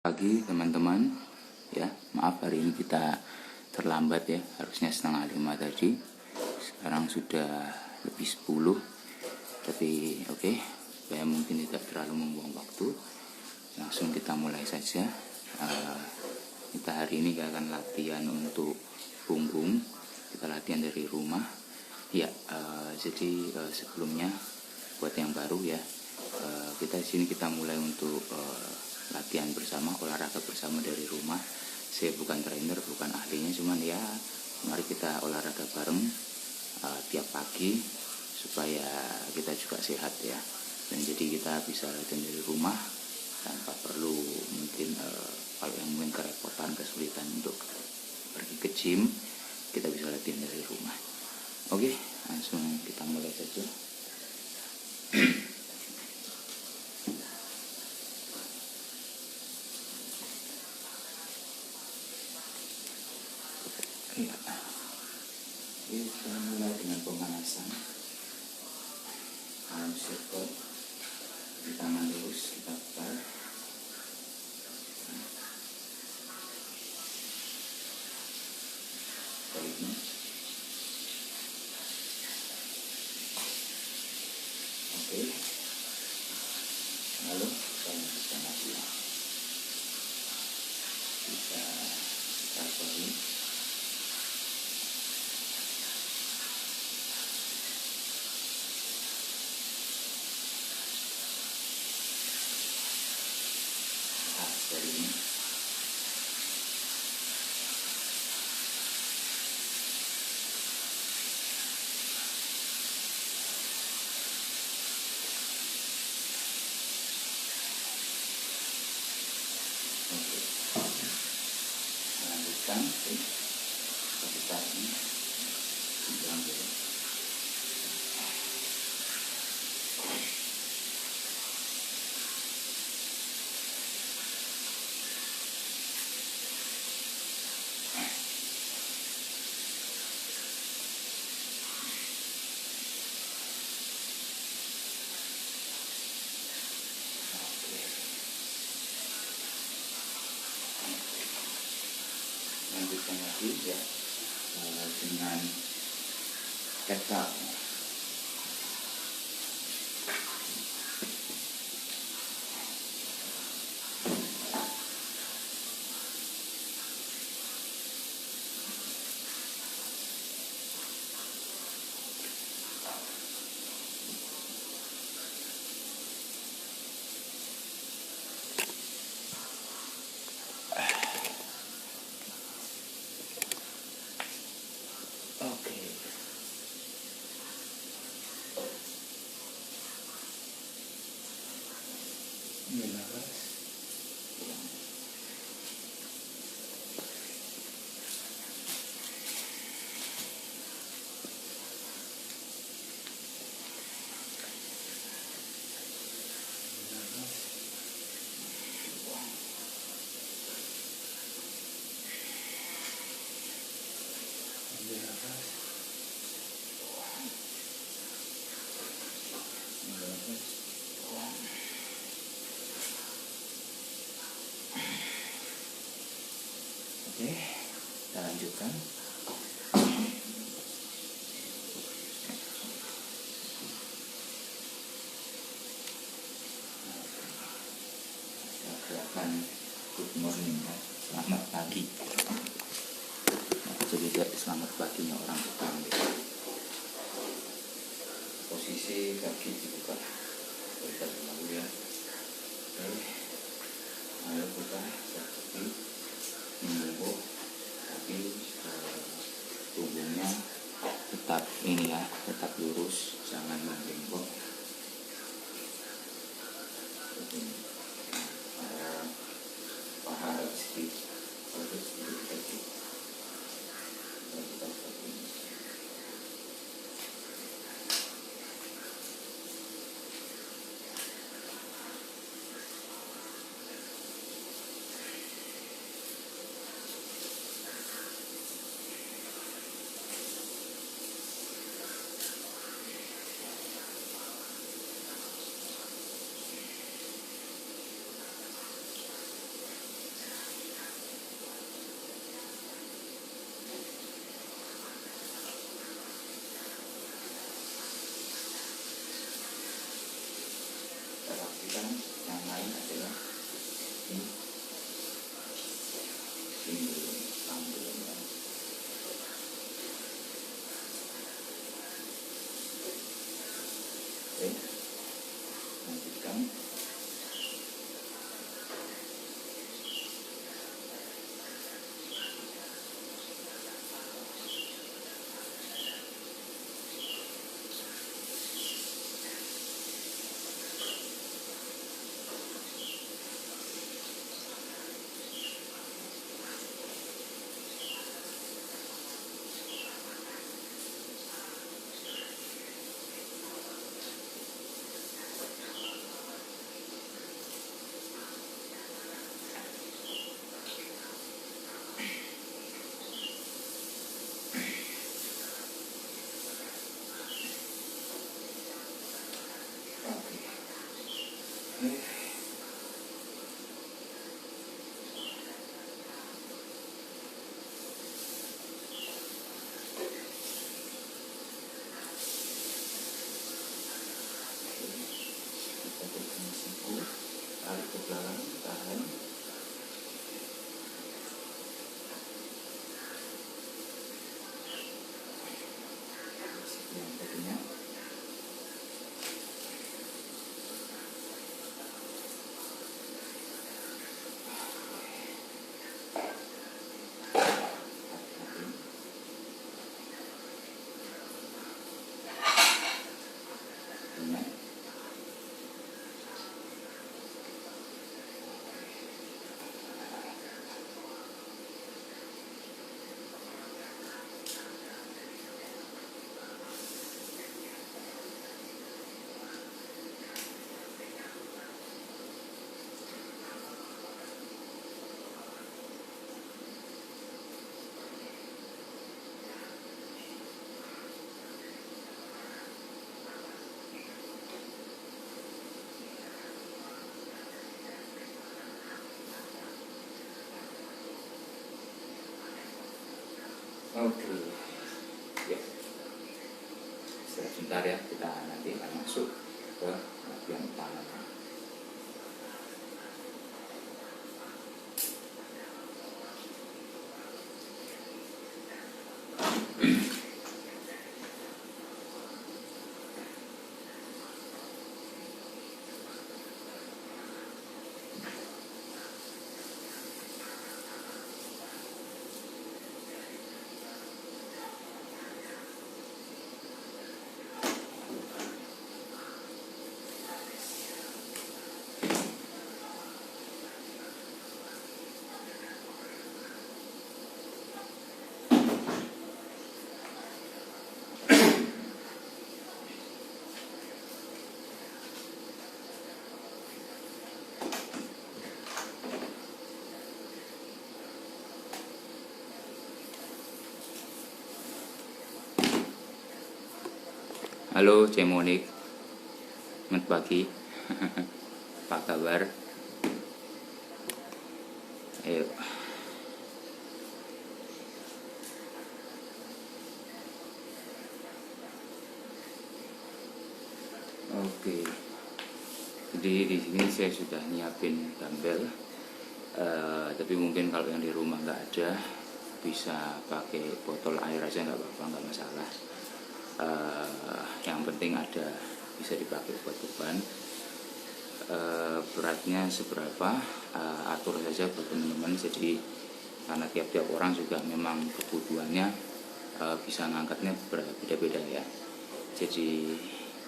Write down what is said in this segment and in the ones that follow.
Pagi teman-teman, ya maaf hari ini kita terlambat ya, harusnya 4:30 tadi, sekarang sudah lebih 10, tapi oke, supaya mungkin tidak terlalu membuang waktu, langsung kita mulai saja. Kita hari ini akan latihan untuk punggung, kita latihan dari rumah ya. Jadi sebelumnya buat yang baru ya, kita di sini kita mulai untuk latihan bersama, olahraga bersama dari rumah. Saya bukan trainer, bukan ahlinya, cuman ya mari kita olahraga bareng tiap pagi supaya kita juga sehat ya. Dan jadi kita bisa latihan dari rumah tanpa perlu mungkin kalau yang mungkin kerepotan, kesulitan untuk pergi ke gym, kita bisa latihan dari rumah. Oke, langsung kita mulai saja. Ya. Kita mulai dengan pemanasan. Arm circle, di tangan lurus kita putar. Baliknya. Oke. Lalu kita lanjutkan lagi ya. Kita tarik. Dari ini. Oke. Lanjutkan. Kita tarik ini. Diambil. Lanjutkan lagi ya dengan kettle. Oke. Ini nafas. Oke, kita lanjutkan. Kita gerakan good morning ya, selamat pagi. Jadi selamat paginya orang Jepang gitu. Posisi kaki dibuka terlebih dahulu ya. Oke, ayo kita seperti membungkuk, tapi punggungnya tetap ini ya, tetap lurus, jangan membengkok. Paha sedikit lagi. Oke, ya sebentar ya, kita nanti akan masuk ke bagian utama. Halo Cemonik, selamat pagi. Apa kabar? Ayo. Oke. Jadi di sini saya sudah nyiapin dumbbell. Tapi mungkin kalau yang di rumah nggak ada, bisa pakai botol air aja, nggak apa-apa, nggak masalah. Yang penting ada, bisa dipakai buat beban. Beratnya seberapa, atur saja buat teman-teman. Jadi karena tiap-tiap orang juga memang kebutuhannya bisa ngangkatnya beda-beda ya. Jadi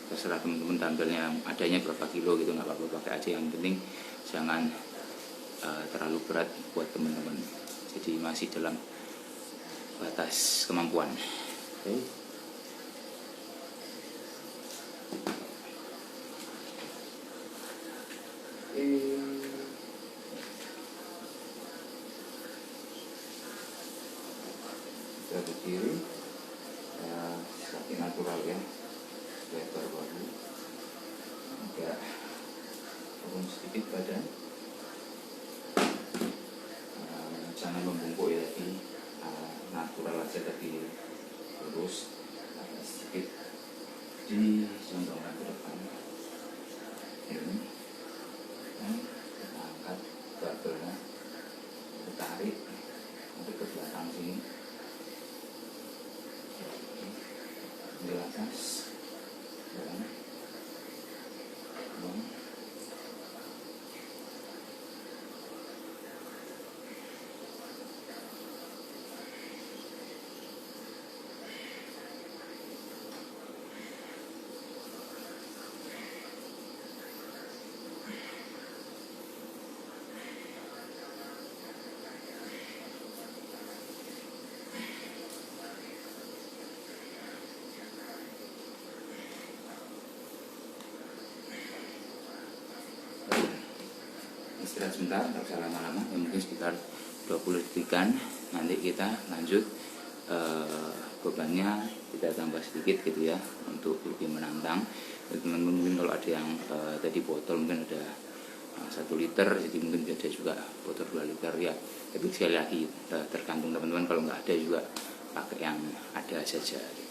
terserah teman-teman dumbbellnya adanya berapa kilo gitu, nggak apa-apa, pakai aja. Yang penting jangan terlalu berat buat teman-teman. Jadi masih dalam batas kemampuan. Oke. Kita berdiri semakin natural ya, lebar bahu, agak turun sedikit badan, jangan membungkuk ya, tapi natural aja, tapi lurus agak sedikit condongkan ke depan. Ini kita angkat barbelnya, kita tarik nanti ke belakang sini, di atas, dan istirahat sebentar, nggak usah lama-lama, ya mungkin sekitar 20 detikan. Nanti kita lanjut, bebannya kita tambah sedikit gitu ya, untuk lebih menantang. Teman-teman mungkin kalau ada yang tadi botol mungkin ada 1 liter, jadi mungkin ada juga botol 2 liter ya. Tapi sekali lagi tergantung teman-teman, kalau nggak ada juga pakai yang ada saja gitu.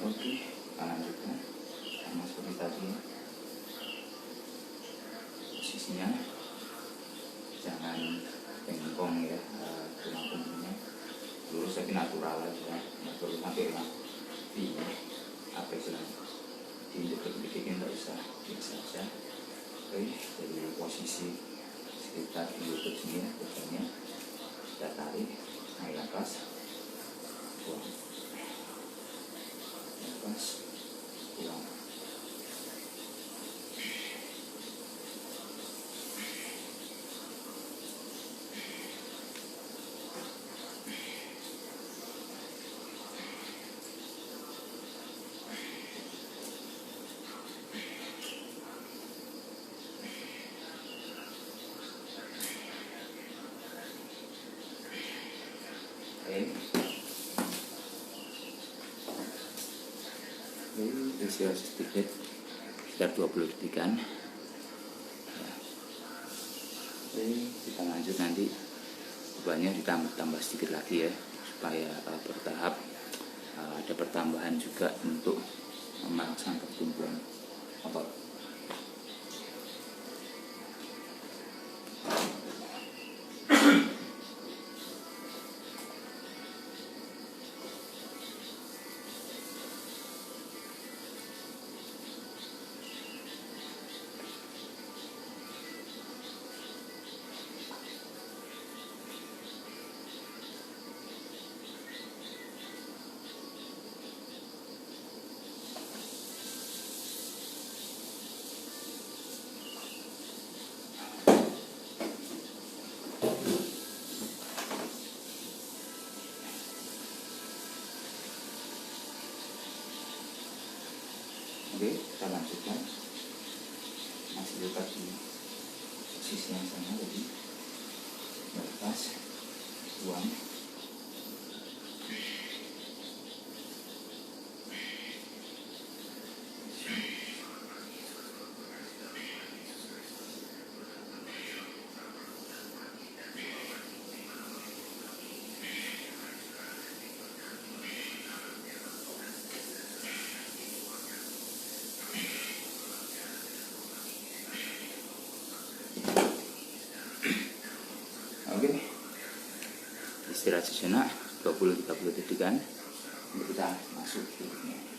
Oke, kita lanjutkan sama seperti tadi. Posisinya jangan bengkong ya, tulang punggungnya lurus tapi natural aja, nggak perlu pakai apa istilahnya, diinjek dikit-dikit, nggak usah, biasa aja. Oke, dari posisi sekitar di lutut sini ya, bebannya kita tarik, naik atas, buang, atas, buang. istirahat sedikit sekitar 20 detikan. Oke, kita lanjut nanti bebannya ditambah sedikit lagi ya, supaya bertahap ada pertambahan juga untuk merangsang pertumbuhan otot. Oke, kita lanjutkan. Masih tetap di posisi yang sama tadi. Lepas, buang. Oke, istirahat sejenak 20-30 detikan untuk kita masuk berikutnya.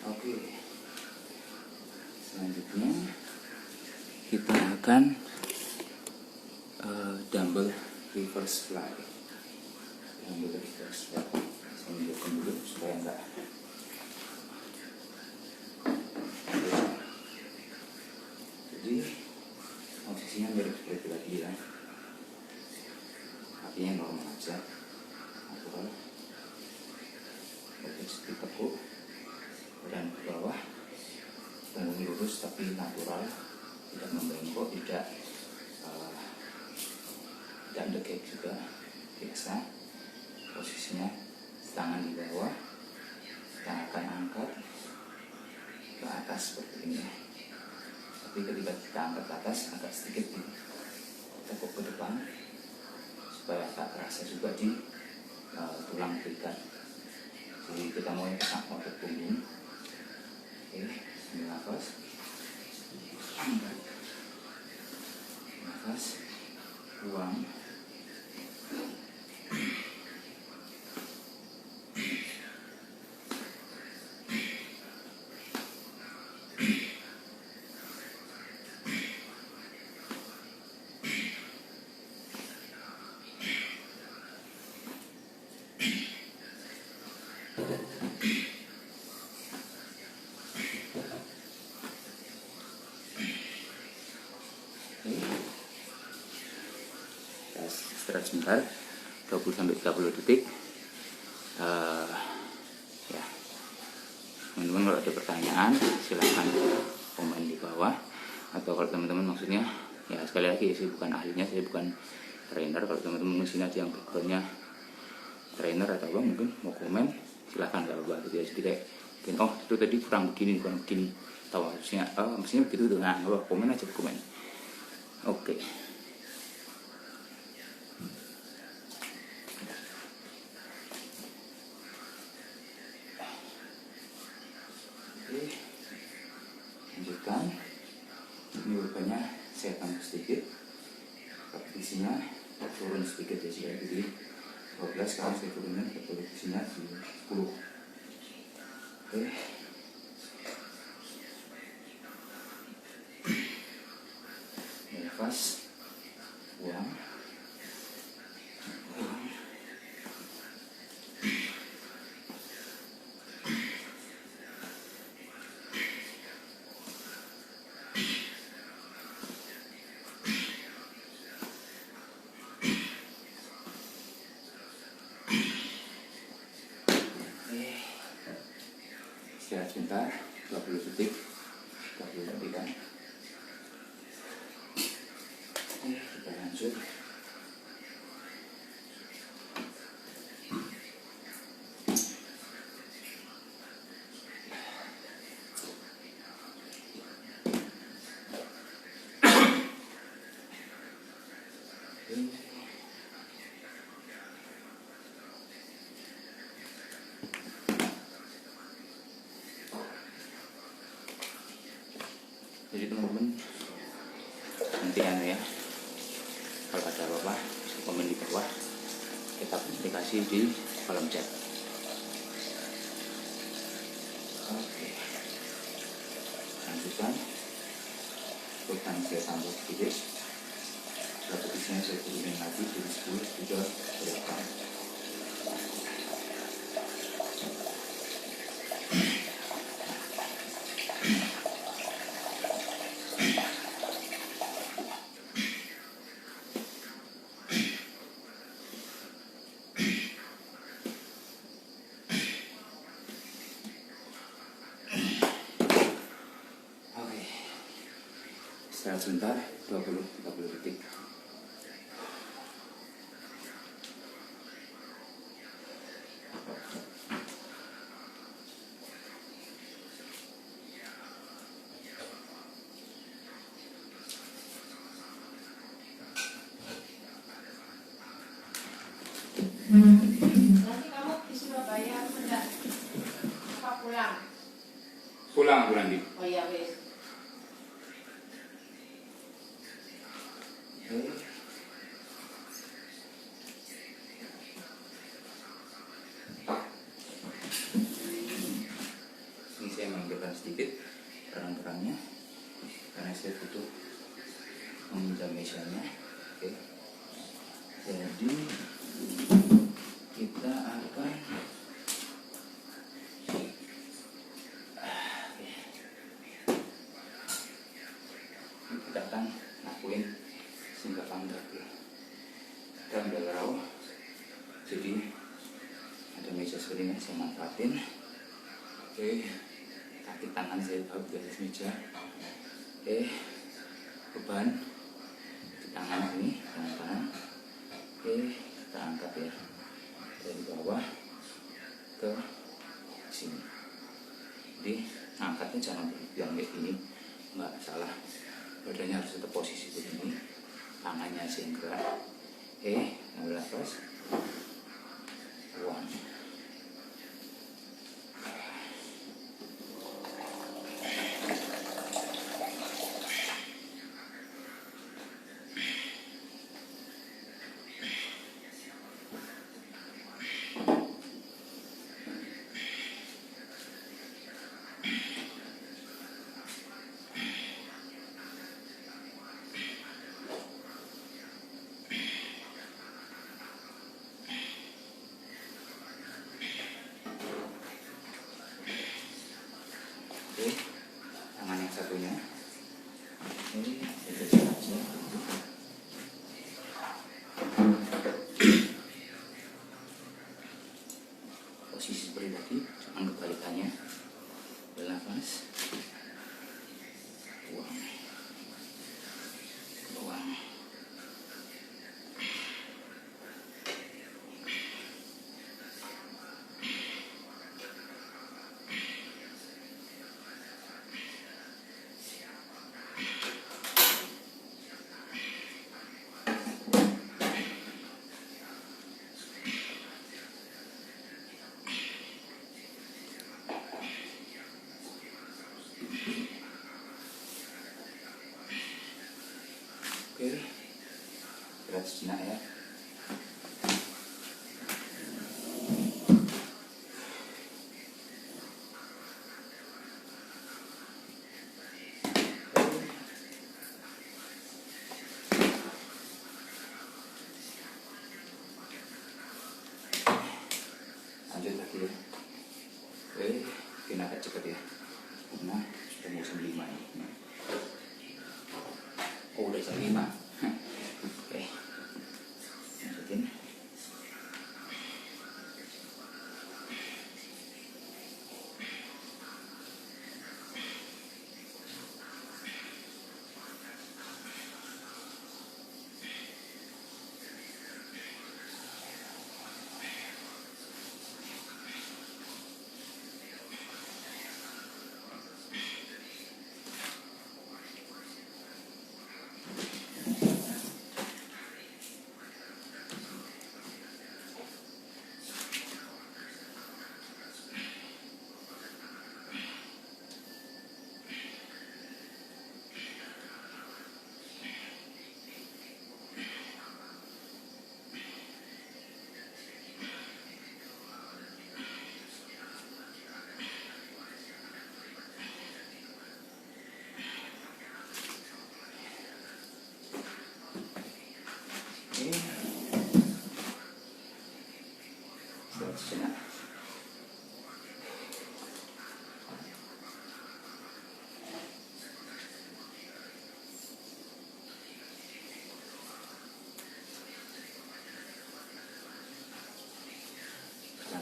Oke, selanjutnya kita akan dumbbell reverse fly. Dumbbell reverse fly. Saya munculkan dulu supaya enggak. Jadi posisinya mirip seperti tadi ya. Kakinya normal aja, natural. Oke, sedikit tekuk. Dan ke bawah, punggung lurus tapi natural, tidak membengkok, tidak mendekik juga, biasa. Posisinya tangan di bawah, kita akan angkat ke atas seperti ini. Tapi ketika kita angkat ke atas, agak sedikit ditekuk ke depan supaya agak terasa juga di tulang belikat. Jadi kita mulai ke otot punggung. Oke, ambil nafas, angkat, nafas, buang. Istirahat sebentar 20-30 detik. Ya, teman-teman kalau ada pertanyaan silahkan komen di bawah, atau kalau teman-teman maksudnya, ya sekali lagi saya bukan ahlinya, saya bukan trainer. Kalau teman-teman mesin aja yang backgroundnya trainer atau apa, mungkin mau komen silahkan, gak apa-apa gitu ya. Jadi kayak oh itu tadi kurang begini, tahu harusnya mestinya begitu tuh. Nah, komen aja, komen. Oke. Lanjutkan. Ini bebannya saya tambah sedikit, repetisinya turun sedikit ya, jika jadi 12, sekarang saya turunin repetisinya di 10. Oke, nafas, buang. istirahat sebentar 20 detik, 20 detik kan. Kita lanjut. Jadi teman-teman, nanti ya, kalau ada apa-apa bisa komen di bawah, kita komunikasi di kolom chat. Oke, lanjutkan. Ikutan saya tambah sedikit. Repetisinya saya turunin lagi dari 10 juga 8. Istirahat sebentar 20-30 detik. Nanti kamu di Surabaya enggak? Apa pulang? Pulang Bu Ranti. Oh iya wes. Ini saya mengambilkan sedikit terang-terangnya karena saya butuh meminjam mejanya. Oke. Jadi kita akan lakuin singgah pangdal. Kita ambil raw. Jadi ada meja seperti ini saya manfaatin. Oke, kaki tangan saya taruh di atas meja. Oke, beban di tangan ini, tangan kanan. Oke, kita angkat ya dari bawah ke sini. Jadi angkatnya jangan berlebihan kayak gini, nggak salah. Badannya harus tetap posisi begini, tangannya singkat. Oke, ambil nafas. 1. Oke, tangan yang satunya ini kita saja. Posisi seperti tadi, jangan kebalikannya. Bernafas, buang, buang. Oke, berat sejenak ya. Lanjut lagi ya. Oke, bikin agak cepat ya, karena sudah mau jam 5 ini. Oh, udah jam 5. Oke, lanjutin.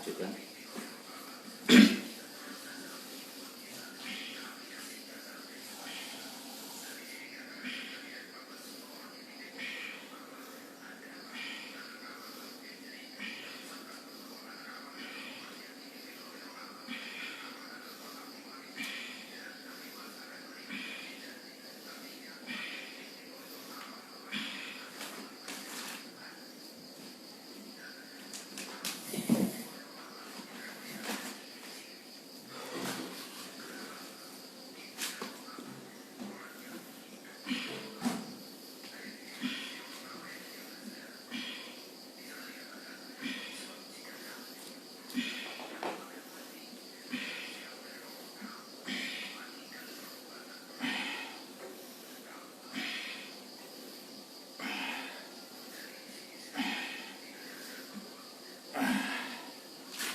lanjutkan.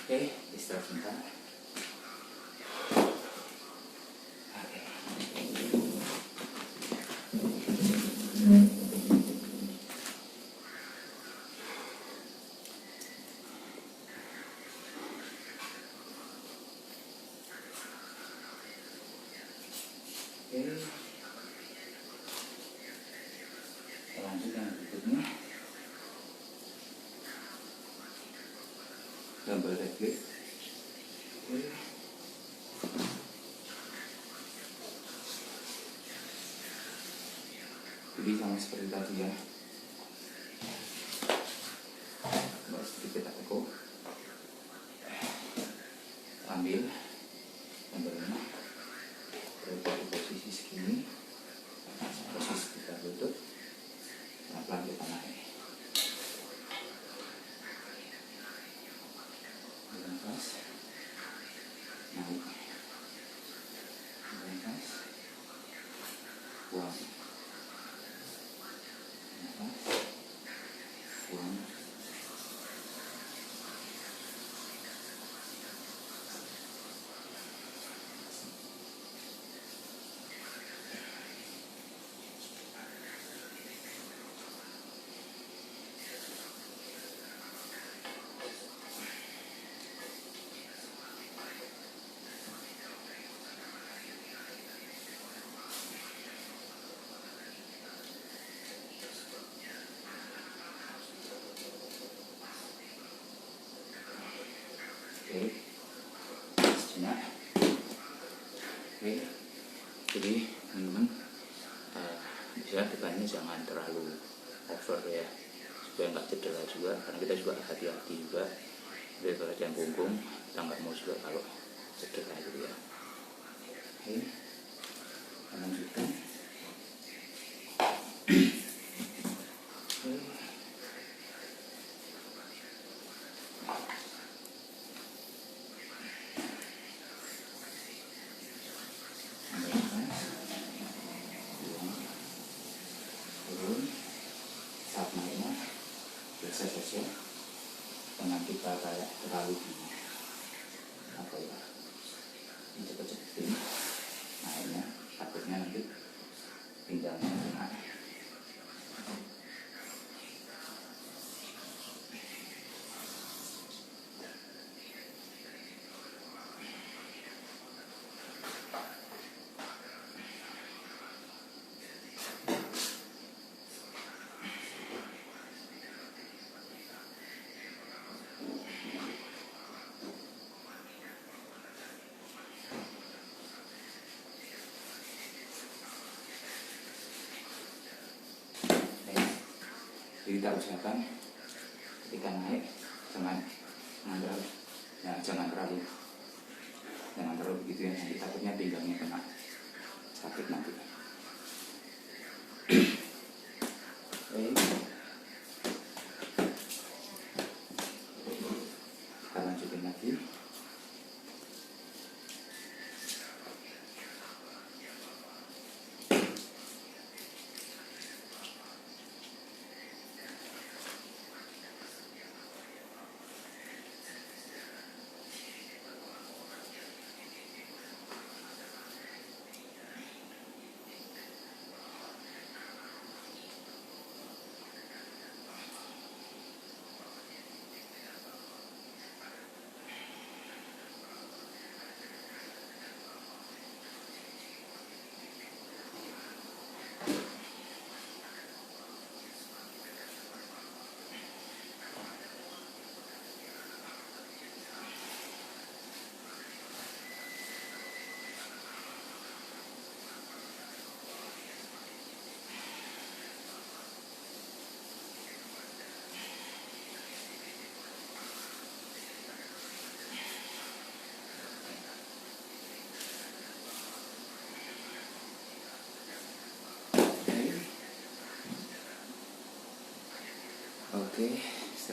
Oke, istirahat sebentar. Oke. Oke. Lanjut yang berikutnya. Gambar refleks. Oke. Jadi sama seperti tadi ya. Buat sedikit aku ambil gambarnya, berada di posisi segini, posisi kita lutut, pelan-pelan kita naik. Nafas, naik, nafas, buang, nafas, buang. Oke, sejenak. Oke, jadi teman-teman bisa tekannya jangan terlalu over ya, supaya nggak cedera juga, karena kita juga hati-hati juga dari bagian punggung, kita nggak mau juga kalau cedera gitu ya. Oke, kita lanjutkan. Saat naiknya biasa saja, dengan kita kayak terlalu apa ya, cepet-cepetin naiknya, takutnya nanti pinggangnya kena. Jadi kita usahakan ketika naik jangan terlalu begitu ya, nanti takutnya pinggangnya kena, sakit nanti. Oke, kita lanjutin lagi.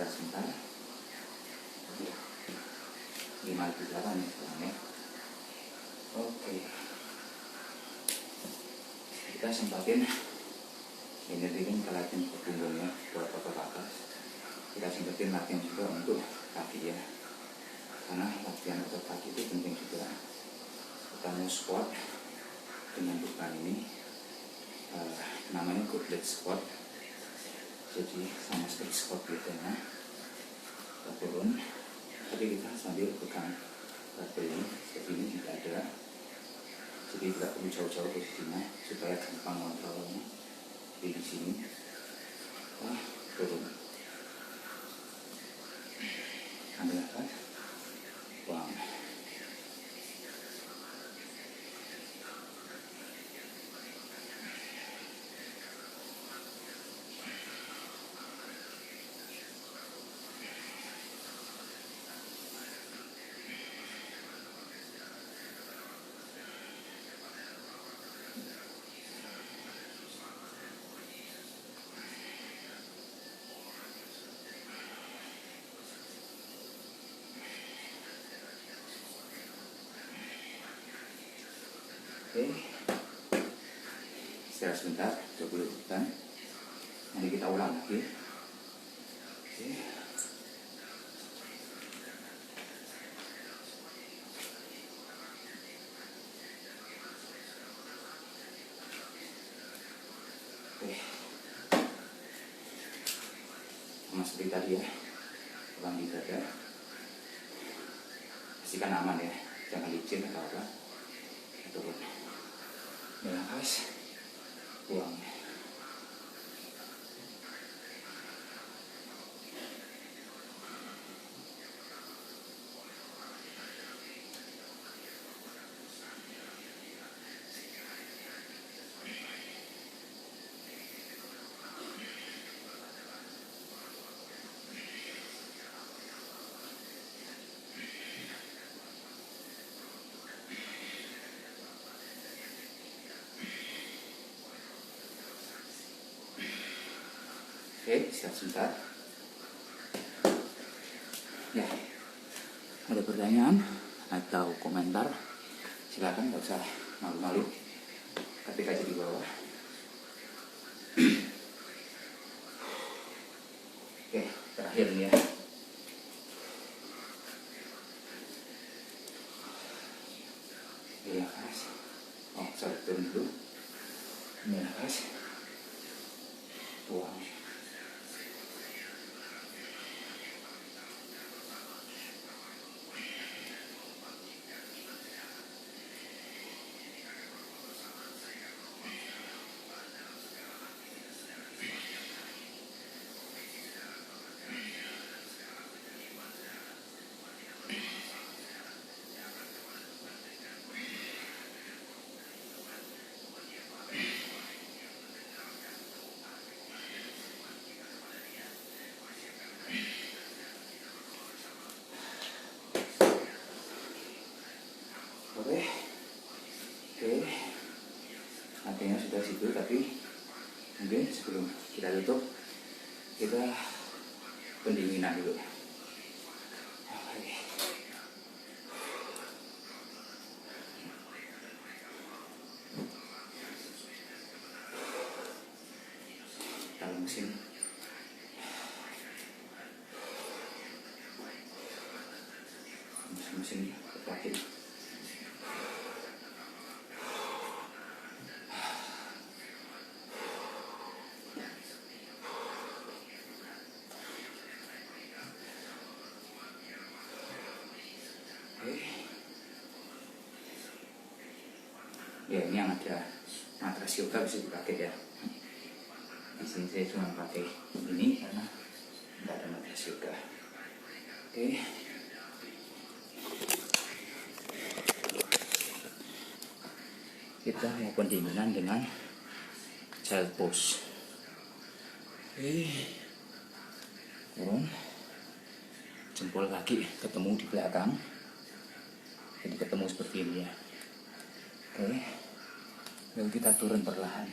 istirahat sebentar. 5.8 ya sekarang ya. Oke, kita sempatin ini kan kita latihan punggungnya buat otot atas. Kita sempatin latihan juga untuk kaki ya, karena latihan otot kaki itu penting juga. Kita mau squat dengan beban ini, namanya goblet squat. Jadi sama seperti squat biasanya, kita turun tapi kita sambil pegang barbel ini seperti ini, tidak ada, jadi tidak perlu jauh-jauh posisinya supaya gampang kontrolnya. Jadi di sini kita turun, ambil nafas, buang. Oke, istirahat sebentar, 20 detik. Nanti kita ulang lagi. Oke. Oke. Sama seperti tadi ya, ulang di dada. Pastikan aman ya, jangan licin atau apa. Turun. Nafas, buang. Oke, istirahat sebentar. Ya, ada pertanyaan atau komentar, silakan, nggak usah malu-malu, ketik aja di bawah. Oke, terakhir nih ya. Ambil nafas. Oh, sorry, turun dulu. Ambil nafas, buang. Oke, artinya sudah situ, tapi mungkin sebelum kita tutup, kita pendinginan dulu. Oke. Dalam mesin. Mesin terakhir. Ya, ini yang ada matras yoga bisa dipakai ya. Di sini saya cuma pakai ini karena nggak ada matras yoga. Oke. Kita mau pendinginan dengan child pose. Oke. Turun. Jempol kaki ketemu di belakang. Jadi ketemu seperti ini ya. Oke. Lalu kita turun perlahan.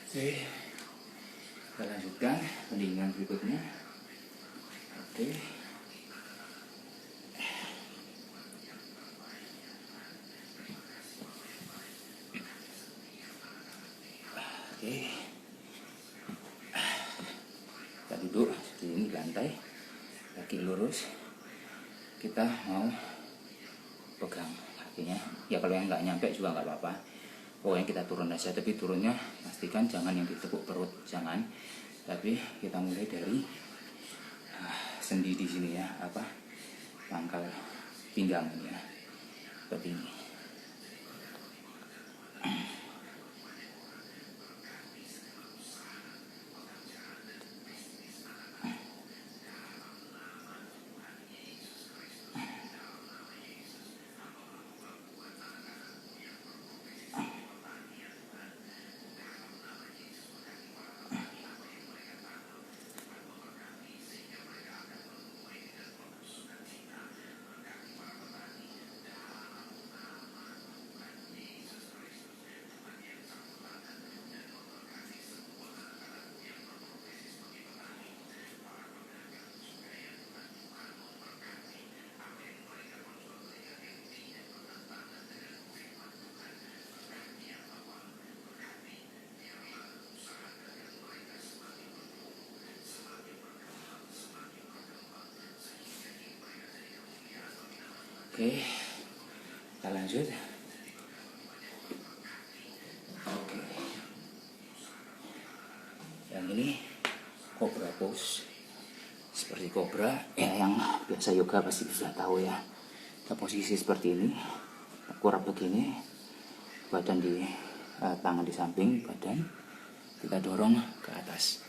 Oke, kita lanjutkan pendinginan berikutnya. Oke. Oke. Kita duduk seperti ini di lantai, kaki lurus. Kita mau pegang kakinya. Ya kalau yang nggak nyampe juga nggak apa-apa. Pokoknya kita turun aja, tapi turunnya pastikan jangan yang ditepuk perut, jangan. Tapi kita mulai dari sendi di sini ya, pangkal pinggang ini ya, seperti ini. Oke, kita lanjut. Oke, yang ini cobra pose, seperti cobra ya, yang biasa yoga pasti sudah tahu ya. Kita posisi seperti ini, kurap begini, badan di tangan di samping badan, kita dorong ke atas.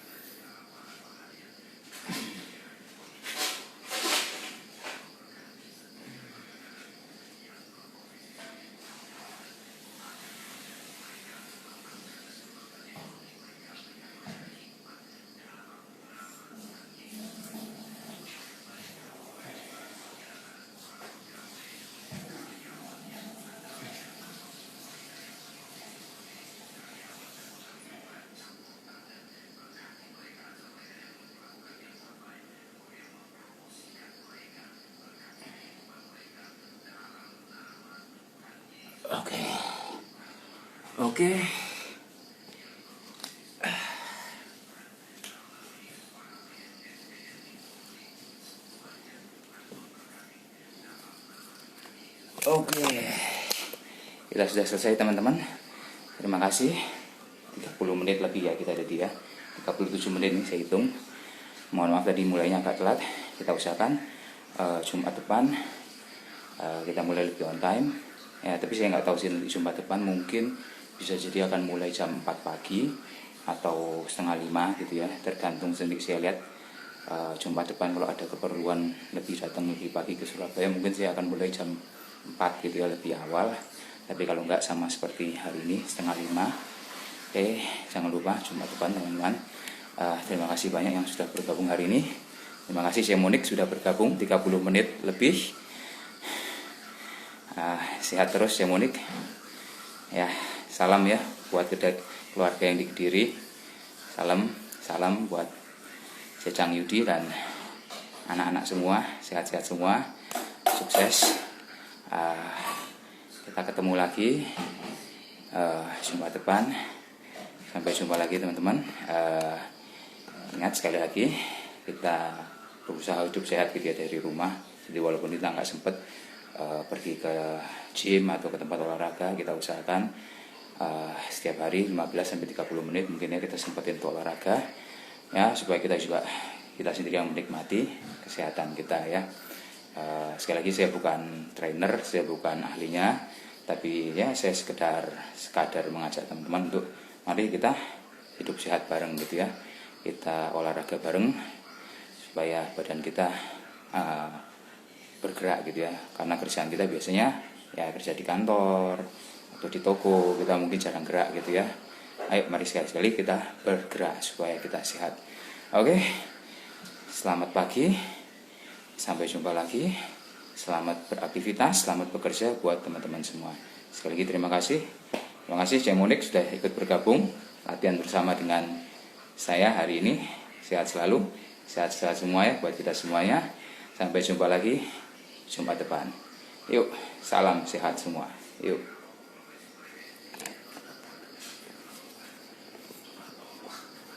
Oke. Oke. Oke. Kita sudah selesai teman-teman. Terima kasih. 30 menit lebih ya kita tadi ya. 37 menit nih saya hitung. Mohon maaf tadi mulainya agak telat. Kita usahakan Jumat depan kita mulai lebih on time. Ya, tapi saya nggak tahu sih nanti Jumat depan mungkin bisa jadi akan mulai jam 4 pagi atau setengah 5 gitu ya, tergantung sendiri. Saya lihat Jumat depan kalau ada keperluan lebih datang lebih pagi ke Surabaya mungkin saya akan mulai jam 4 gitu ya, lebih awal. Tapi kalau nggak sama seperti hari ini setengah 5. Oke, jangan lupa Jumat depan teman-teman. Terima kasih banyak yang sudah bergabung hari ini. Terima kasih saya Monik sudah bergabung 30 menit lebih. Sehat terus ya Monik ya. Salam ya buat keluarga yang di Kediri. Salam buat Jejang Yudi dan anak-anak semua. Sehat-sehat semua, sukses. Kita ketemu lagi Jumat depan. Sampai jumpa lagi teman-teman. Ingat sekali lagi, kita berusaha hidup sehat gitu ya dari rumah. Jadi walaupun kita nggak sempat pergi ke gym atau ke tempat olahraga, kita usahakan setiap hari 15-30 menit mungkin ya kita sempetin untuk olahraga ya, supaya kita sendiri yang menikmati kesehatan kita ya. Sekali lagi saya bukan trainer, saya bukan ahlinya, tapi ya saya sekadar mengajak teman-teman untuk mari kita hidup sehat bareng gitu ya. Kita olahraga bareng supaya badan kita bergerak gitu ya, karena kerjaan kita biasanya ya kerja di kantor atau di toko, kita mungkin jarang gerak gitu ya. Ayo mari sekali-sekali kita bergerak supaya kita sehat. Oke, selamat pagi, sampai jumpa lagi. Selamat beraktivitas, selamat bekerja buat teman-teman semua. Sekali lagi terima kasih Cik Monik sudah ikut bergabung. latihan bersama dengan saya hari ini. Sehat selalu, sehat-sehat semua ya buat kita semuanya. Sampai jumpa lagi Jumat depan. Yuk, salam sehat semua. Yuk.